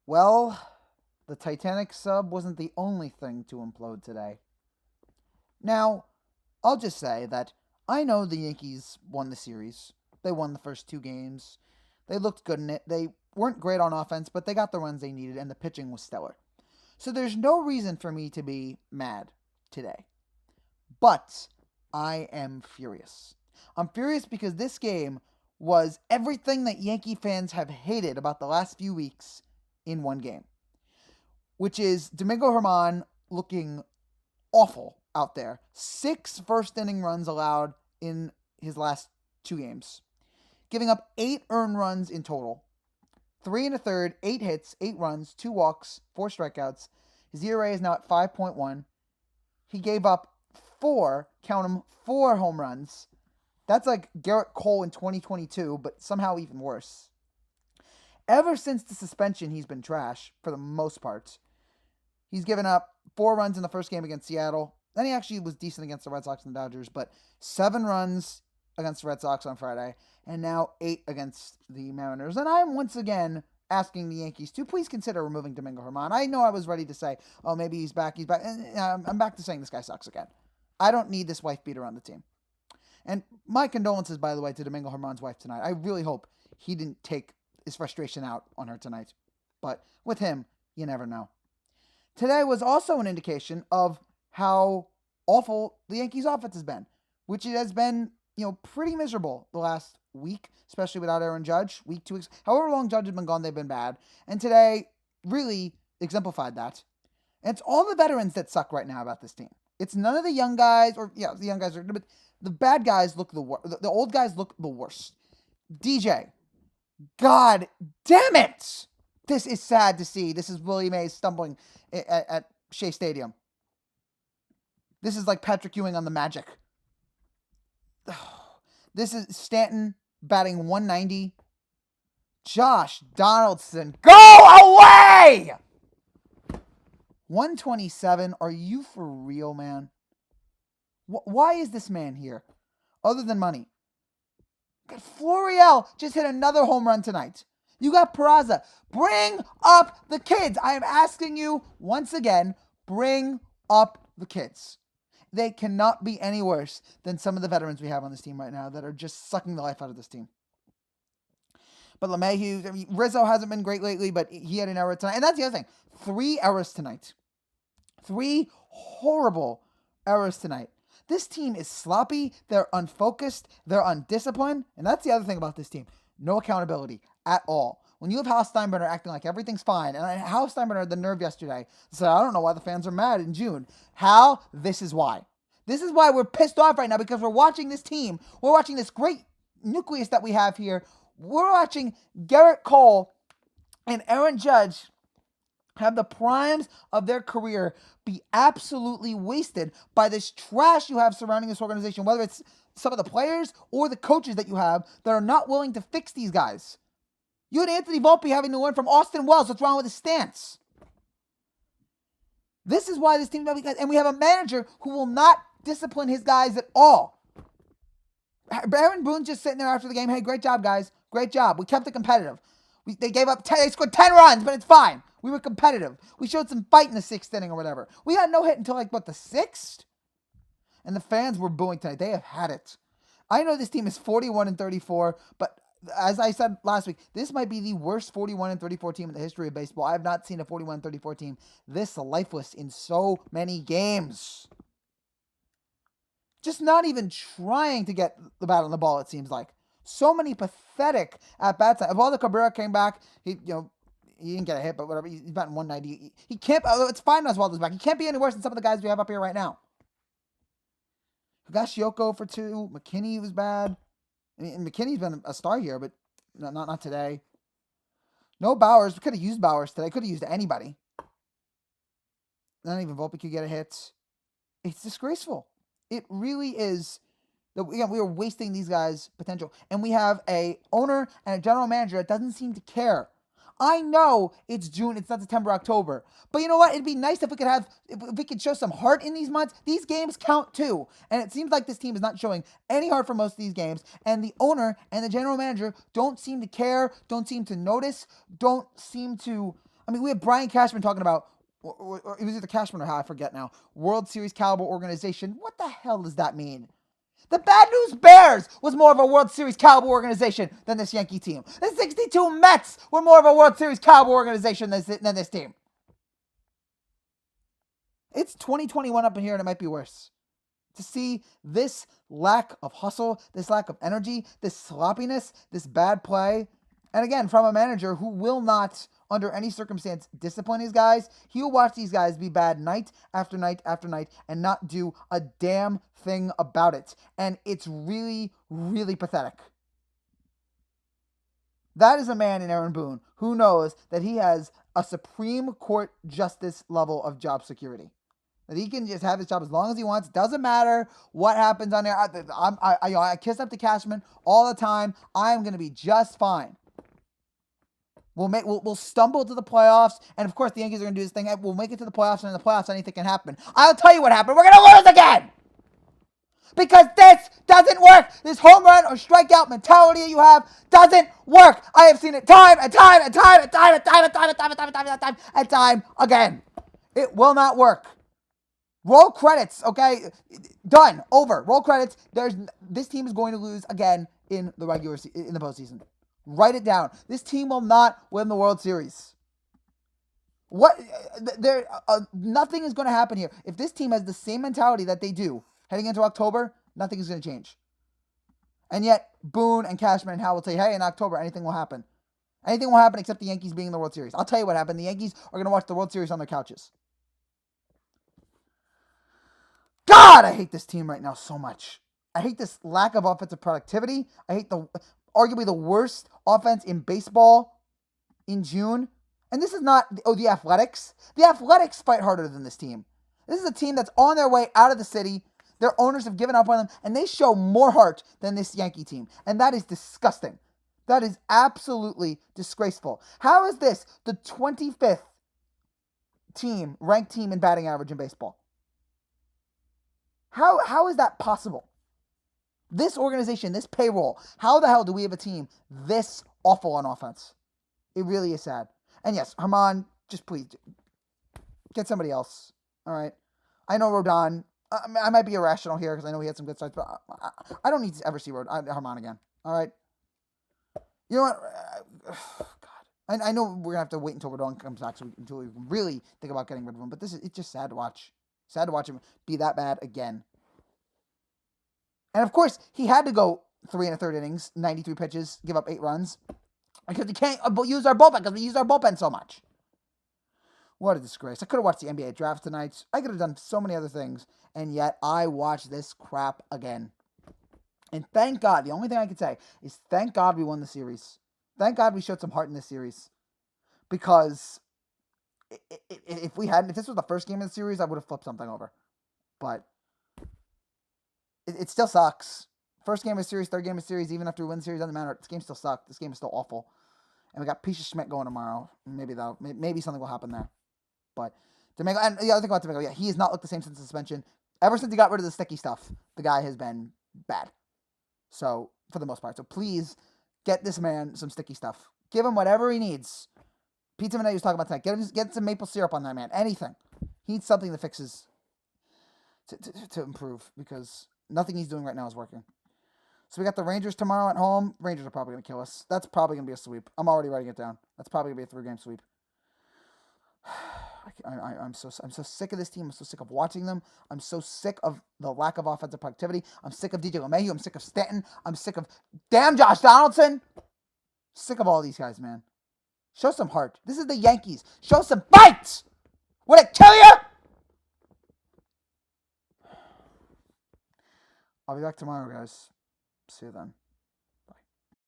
Well, the Titanic sub wasn't the only thing to implode today. Now, I'll just say that I know the Yankees won the series. They won the first two games. They looked good in it. They weren't great on offense, but they got the runs they needed, and the pitching was stellar. So there's no reason for me to be mad today. But I am furious. I'm furious because this game was everything that Yankee fans have hated about the last few weeks in one game, which is Domingo Herman looking awful out there. 6 first inning runs allowed in his last two games, giving up 8 earned runs in total. 3 1/3, 8 hits, 8 runs, 2 walks, 4 strikeouts. His ERA is now at 5.1. He gave up count them, 4 home runs. That's like Garrett Cole in 2022, but somehow even worse. Ever since the suspension, he's been trash for the most part. He's given up 4 runs in the first game against Seattle. Then he actually was decent against the Red Sox and the Dodgers, but 7 runs against the Red Sox on Friday, and now 8 against the Mariners. And I'm once again asking the Yankees to please consider removing Domingo Herman. I know I was ready to say, oh, maybe he's back. And I'm back to saying this guy sucks again. I don't need this wife beater on the team. And my condolences, by the way, to Domingo Herman's wife tonight. I really hope he didn't take his frustration out on her tonight. But with him, you never know. Today was also an indication of how awful the Yankees' offense has been, which it has been, pretty miserable the last week, especially without Aaron Judge. Week, 2 weeks, however long Judge has been gone, they've been bad. And today really exemplified that. And it's all the veterans that suck right now about this team. It's none of the young guys, or the young guys are, but the bad guys look the worst. The old guys look the worst. DJ, God damn it! This is sad to see. This is Willie Mays stumbling at Shea Stadium. This is like Patrick Ewing on the Magic. This is Stanton batting 190. Josh Donaldson, go away! 127. Are you for real, man? Why is this man here? Other than money. Florial just hit another home run tonight. You got Peraza. Bring up the kids. I am asking you once again, bring up the kids. They cannot be any worse than some of the veterans we have on this team right now that are just sucking the life out of this team. But LeMahieu, Rizzo hasn't been great lately, but he had an error tonight. And that's the other thing. 3 errors tonight. 3 horrible errors tonight. This team is sloppy. They're unfocused. They're undisciplined. And that's the other thing about this team. No accountability at all. When you have Hal Steinbrenner acting like everything's fine, and Hal Steinbrenner had the nerve yesterday to say, I don't know why the fans are mad in June. Hal, this is why. This is why we're pissed off right now, because we're watching this team. We're watching this great nucleus that we have here. We're watching Garrett Cole and Aaron Judge have the primes of their career be absolutely wasted by this trash you have surrounding this organization, whether it's some of the players or the coaches that you have that are not willing to fix these guys. You had Anthony Volpe having to learn from Austin Wells. What's wrong with his stance? This is why this team, and we have a manager who will not discipline his guys at all. Aaron Boone's just sitting there after the game. Hey, great job, guys. Great job. We kept it competitive. They scored 10 runs, but it's fine. We were competitive. We showed some fight in the 6th inning or whatever. We had no hit until the 6th? And the fans were booing tonight. They have had it. I know this team is 41-34, but as I said last week, this might be the worst 41-34 team in the history of baseball. I have not seen a 41-34 team this lifeless in so many games. Just not even trying to get the bat on the ball, it seems like. So many pathetic at-bats. If all the Cabrera came back, he didn't get a hit, but whatever. He's batting 190. He can't, although it's fine Oswaldo's back. He can't be any worse than some of the guys we have up here right now. Higashioka for 2. McKinney was bad. And McKinney's been a star here, but not today. No Bowers. We could have used Bowers today. Could have used anybody. Not even Volpe could get a hit. It's disgraceful. It really is. We are wasting these guys' potential. And we have a owner and a general manager that doesn't seem to care. I know it's June, it's not September, October. But you know what? It'd be nice if we could show some heart in these months. These games count too. And it seems like this team is not showing any heart for most of these games. And the owner and the general manager don't seem to care, don't seem to notice, don't seem to I mean, we have Brian Cashman talking about, or it was either Cashman or how, I forget now, World Series caliber organization. What the hell does that mean? The Bad News Bears was more of a World Series caliber organization than this Yankee team. The 62 Mets were more of a World Series caliber organization than this team. It's 2021 up in here, and it might be worse. To see this lack of hustle, this lack of energy, this sloppiness, this bad play, and again, from a manager who will not, under any circumstance, discipline these guys. He will watch these guys be bad night after night after night and not do a damn thing about it. And it's really, really pathetic. That is a man in Aaron Boone who knows that he has a Supreme Court justice level of job security. That he can just have his job as long as he wants. Doesn't matter what happens on there. I kiss up to Cashman all the time. I'm going to be just fine. We'll stumble to the playoffs, and of course the Yankees are going to do this thing. We'll make it to the playoffs, and in the playoffs anything can happen. I'll tell you what happened. We're going to lose again! Because this doesn't work. This home run or strikeout mentality that you have doesn't work. I have seen it time and time and time and time and time and time and time and time and time and time and time again. It will not work. Roll credits, okay? Done. Over. Roll credits. This team is going to lose again in the postseason. Write it down. This team will not win the World Series. Nothing is going to happen here. If this team has the same mentality that they do heading into October, nothing is going to change. And yet, Boone and Cashman and Hal will tell you, hey, in October, anything will happen. Anything will happen except the Yankees being in the World Series. I'll tell you what happened. The Yankees are going to watch the World Series on their couches. God, I hate this team right now so much. I hate this lack of offensive productivity. I hate arguably the worst offense in baseball in June. And this is not, the Athletics. The Athletics fight harder than this team. This is a team that's on their way out of the city. Their owners have given up on them, and they show more heart than this Yankee team. And that is disgusting. That is absolutely disgraceful. How is this the 25th ranked team in batting average in baseball? How is that possible? This organization, this payroll, how the hell do we have a team this awful on offense? It really is sad. And yes, Herman, just please get somebody else. All right. I know Rodon. I might be irrational here because I know he had some good starts, but I don't need to ever see Herman again. All right. You know what? God. I know we're gonna have to wait until Rodon comes back until we really think about getting rid of him. But it's just sad to watch. Sad to watch him be that bad again. And of course, he had to go 3 1/3 innings, 93 pitches, give up 8 runs. Because he can't use our bullpen, because we use our bullpen so much. What a disgrace. I could have watched the NBA draft tonight. I could have done so many other things. And yet, I watched this crap again. And thank God, the only thing I can say is thank God we won the series. Thank God we showed some heart in this series. Because if this was the first game of the series, I would have flipped something over. But it still sucks. First game of the series, third game of the series, even after we win the series, doesn't matter. This game still sucked. This game is still awful. And we got Pisha Schmidt going tomorrow. Maybe something will happen there. But Domingo, and the other thing about Domingo, he has not looked the same since the suspension. Ever since he got rid of the sticky stuff, the guy has been bad. So, for the most part. So please get this man some sticky stuff. Give him whatever he needs. Pizza Minetti was talking about tonight. Get some maple syrup on that man. Anything. He needs something that fixes to improve because nothing he's doing right now is working. So we got the Rangers tomorrow at home. Rangers are probably going to kill us. That's probably going to be a sweep. I'm already writing it down. That's probably going to be a 3-game sweep. I'm so sick of this team. I'm so sick of watching them. I'm so sick of the lack of offensive productivity. I'm sick of DJ LeMahieu. I'm sick of Stanton. I'm sick of damn Josh Donaldson. Sick of all these guys, man. Show some heart. This is the Yankees. Show some fight. Would it kill you? I'll be back tomorrow, guys. See you then.